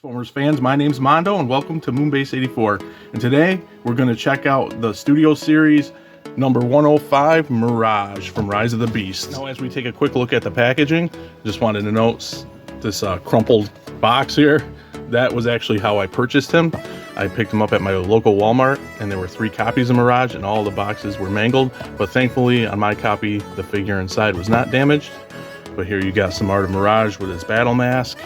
Transformers fans, my name's Mondo and welcome to Moonbase 84. And today we're going to check out the Studio Series number 105 Mirage from Rise of the Beasts. Now, as we take a quick look at the packaging, just wanted to note this crumpled box here. That was actually how I purchased him. I picked him up at my local Walmart and there were 3 copies of Mirage and all the boxes were mangled. But thankfully on my copy, the figure inside was not damaged. But here you got some art of Mirage with his battle mask.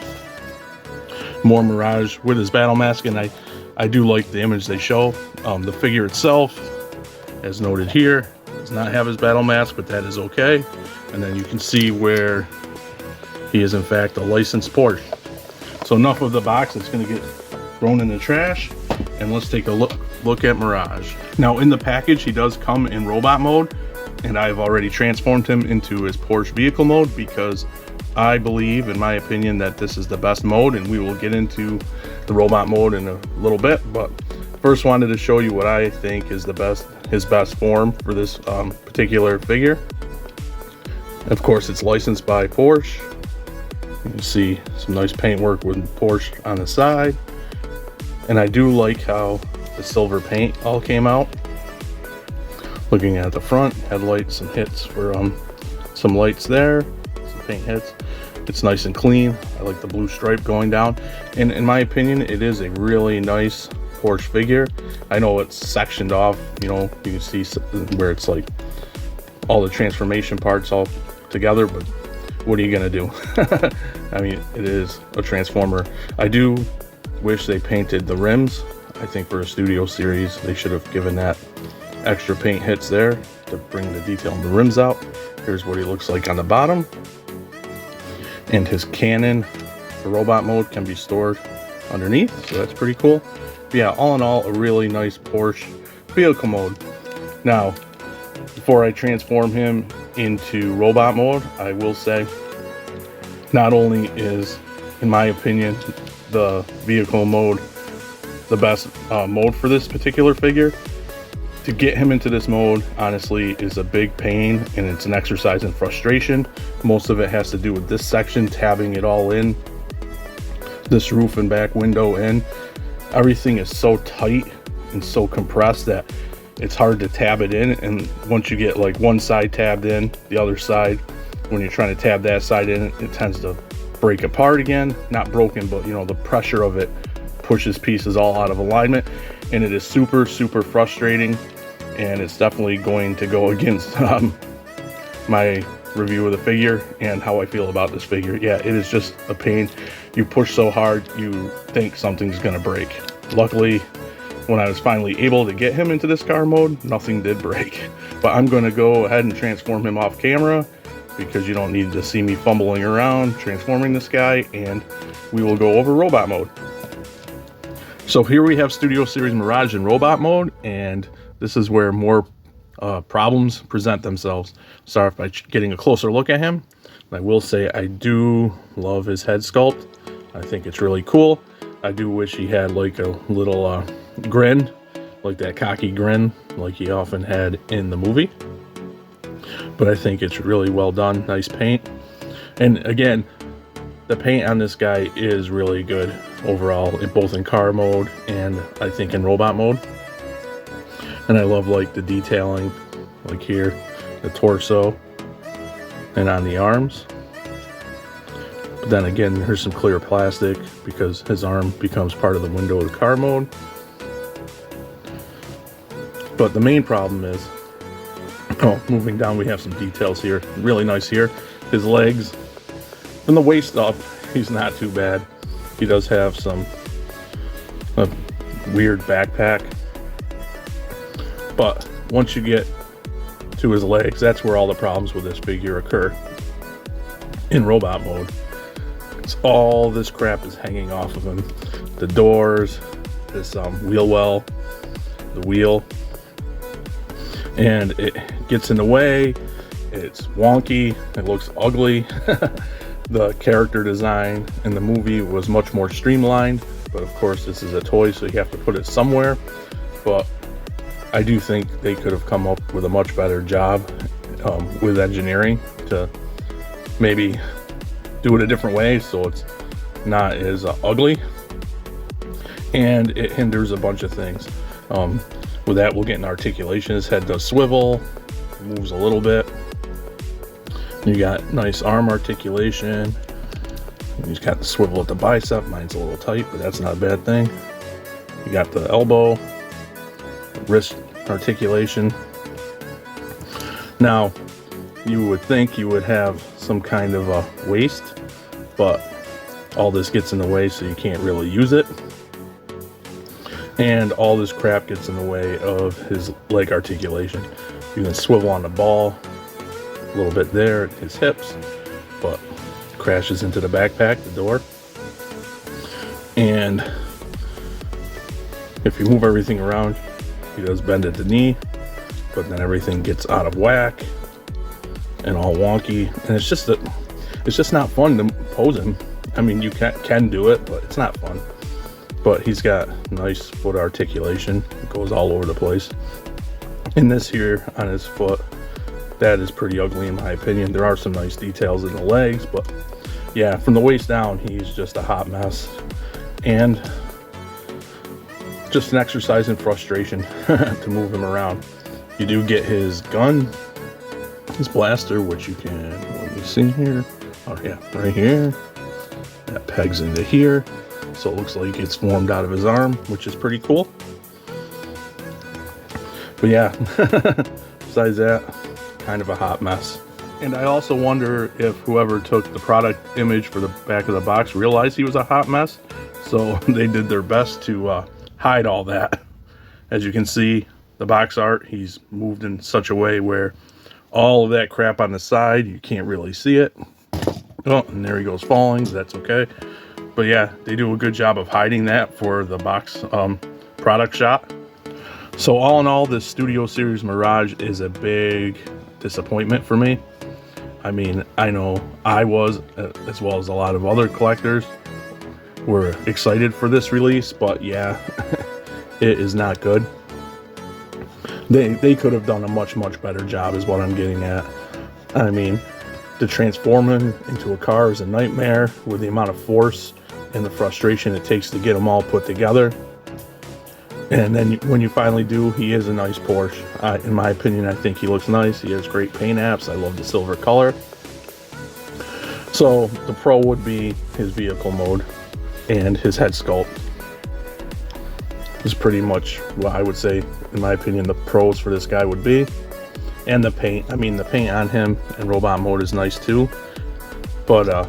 More Mirage with his battle mask, and I do like the image they show. The figure itself, as noted here, does not have his battle mask, but that is okay. And then you can see where he is in fact a licensed Porsche. So enough of the box, it's going to get thrown in the trash, and let's take a look at Mirage. Now in the package he does come in robot mode, and I've already transformed him into his Porsche vehicle mode because I believe, in my opinion, that this is the best mode, and we will get into the robot mode in a little bit. But first wanted to show you what I think is his best form for this particular figure. Of course, it's licensed by Porsche. You can see some nice paintwork with Porsche on the side. And I do like how the silver paint all came out. Looking at the front, headlights, some hits for some lights there. Paint hits. It's nice and clean. I like the blue stripe going down, and in my opinion it is a really nice Porsche figure. I know it's sectioned off, you know, you can see where it's like all the transformation parts all together, but what are you gonna do? I mean, it is a Transformer. I do wish they painted the rims. I think for a Studio Series they should have given that extra paint hits there to bring the detail on the rims out. Here's what he looks like on the bottom. And his cannon for robot mode can be stored underneath, so that's pretty cool. But yeah, all in all, a really nice Porsche vehicle mode. Now, before I transform him into robot mode, I will say, not only is, in my opinion, the vehicle mode the best mode for this particular figure, to get him into this mode honestly is a big pain, and it's an exercise in frustration. Most of it has to do with this section, tabbing it all in, this roof and back window in. Everything is so tight and so compressed that it's hard to tab it in, and once you get like one side tabbed in, the other side, when you're trying to tab that side in, it tends to break apart again. Not broken, but you know, the pressure of it pushes pieces all out of alignment, and it is super frustrating, and it's definitely going to go against my review of the figure and how I feel about this figure. Yeah, it is just a pain. You push so hard you think something's gonna break. Luckily, when I was finally able to get him into this car mode, nothing did break. But I'm gonna go ahead and transform him off camera because you don't need to see me fumbling around transforming this guy, and we will go over robot mode. So here we have Studio Series Mirage in robot mode, and this is where more problems present themselves. Start by getting a closer look at him. I will say I do love his head sculpt. I think it's really cool. I do wish he had like a little grin, like that cocky grin like he often had in the movie. But I think it's really well done. Nice paint. And again, the paint on this guy is really good overall, both in car mode and I think in robot mode. And I love like the detailing, like here, the torso, and on the arms. But then again, here's some clear plastic because his arm becomes part of the window of the car mode. But the main problem is, moving down, we have some details here. Really nice here. His legs, from the waist up, he's not too bad. He does have some weird backpack. But once you get to his legs, that's where all the problems with this figure occur. In robot mode, it's all this crap is hanging off of him. The doors, this wheel well, the wheel, and it gets in the way. It's wonky, it looks ugly. The character design in the movie was much more streamlined, but of course this is a toy, so you have to put it somewhere. But I do think they could have come up with a much better job with engineering to maybe do it a different way so it's not as ugly, and it hinders a bunch of things. With that, we'll get an articulation. His head does swivel, moves a little bit. You got nice arm articulation. He's got the swivel at the bicep. Mine's a little tight, but that's not a bad thing. You got the elbow, wrist articulation. Now, you would think you would have some kind of a waist, but all this gets in the way, so you can't really use it. And all this crap gets in the way of his leg articulation. You can swivel on the ball a little bit there at his hips, but crashes into the backpack, the door. And if you move everything around, he does bend at the knee, but then everything gets out of whack and all wonky, and it's just not fun to pose him. I mean, you can do it, but it's not fun. But he's got nice foot articulation. It goes all over the place. And this here on his foot, that is pretty ugly in my opinion. There are some nice details in the legs, but yeah, from the waist down, he's just a hot mess. And just an exercise in frustration to move him around. You do get his gun, his blaster, which you can, let me see here. Oh yeah, right here. That pegs into here. So it looks like it's formed out of his arm, which is pretty cool. But yeah, besides that, kind of a hot mess. And I also wonder if whoever took the product image for the back of the box realized he was a hot mess. So they did their best to hide all that. As you can see, the box art, he's moved in such a way where all of that crap on the side, you can't really see it. Oh, and there he goes falling. That's okay. But yeah, they do a good job of hiding that for the box product shot. So all in all, this Studio Series Mirage is a big disappointment for me. I mean, I know I was, as well as a lot of other collectors, were excited for this release, but yeah, it is not good. They could have done a much better job is what I'm getting at. I mean, to transform him into a car is a nightmare with the amount of force and the frustration it takes to get them all put together. And then when you finally do, he is a nice Porsche. In my opinion, I think he looks nice. He has great paint apps. I love the silver color. So the pro would be his vehicle mode and his head sculpt. Is pretty much what I would say, in my opinion, the pros for this guy would be. And the paint. I mean, the paint on him in robot mode is nice too. But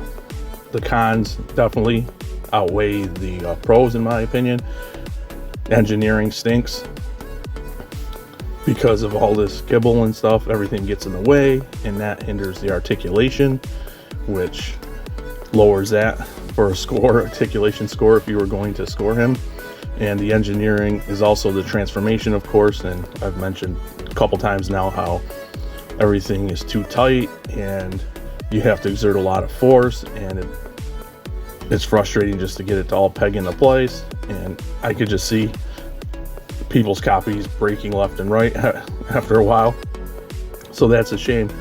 the cons definitely outweigh the pros, in my opinion. Engineering stinks because of all this kibble and stuff. Everything gets in the way, and that hinders the articulation, which lowers that for a score, articulation score, if you were going to score him. And the engineering is also the transformation, of course, and I've mentioned a couple times now how everything is too tight and you have to exert a lot of force, and it's frustrating just to get it to all peg into place. And I could just see people's copies breaking left and right after a while. So that's a shame.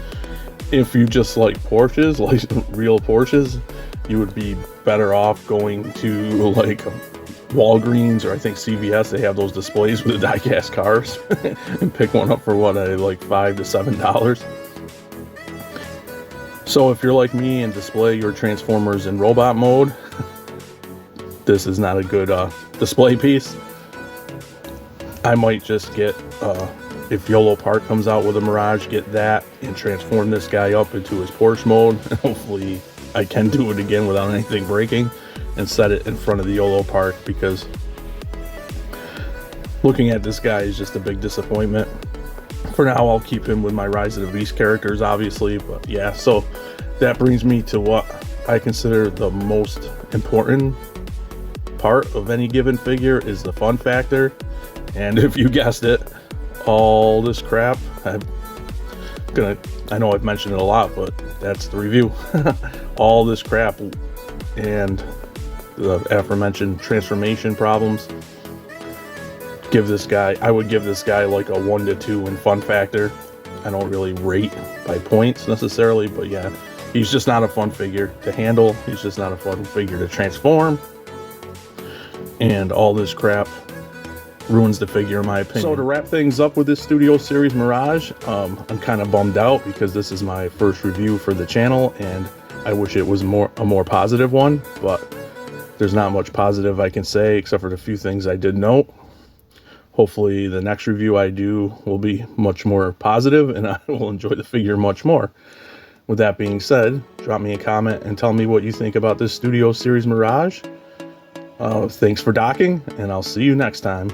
If you just like Porsches, like real Porsches, you would be better off going to like Walgreens, or I think CVS. They have those displays with the die-cast cars and pick one up for what, like $5 to $7. So if you're like me and display your Transformers in robot mode, this is not a good display piece. I might just get, if YOLO Park comes out with a Mirage, get that and transform this guy up into his Porsche mode. And hopefully I can do it again without anything breaking and set it in front of the YOLO Park, because looking at this guy is just a big disappointment. For now, I'll keep him with my Rise of the Beast characters, obviously. But yeah, so that brings me to what I consider the most important part of any given figure, is the fun factor. And if you guessed it, all this crap, I know I've mentioned it a lot, but that's the review. All this crap and the aforementioned transformation problems I would give this guy like a 1 to 2 in fun factor. I don't really rate by points necessarily, but yeah, he's just not a fun figure to handle. He's just not a fun figure to transform. And all this crap ruins the figure, in my opinion. So to wrap things up with this Studio Series Mirage, I'm kind of bummed out because this is my first review for the channel, and I wish it was a more positive one, but there's not much positive I can say except for the few things I did note. Hopefully the next review I do will be much more positive and I will enjoy the figure much more. With that being said, drop me a comment and tell me what you think about this Studio Series Mirage. Thanks for docking, and I'll see you next time.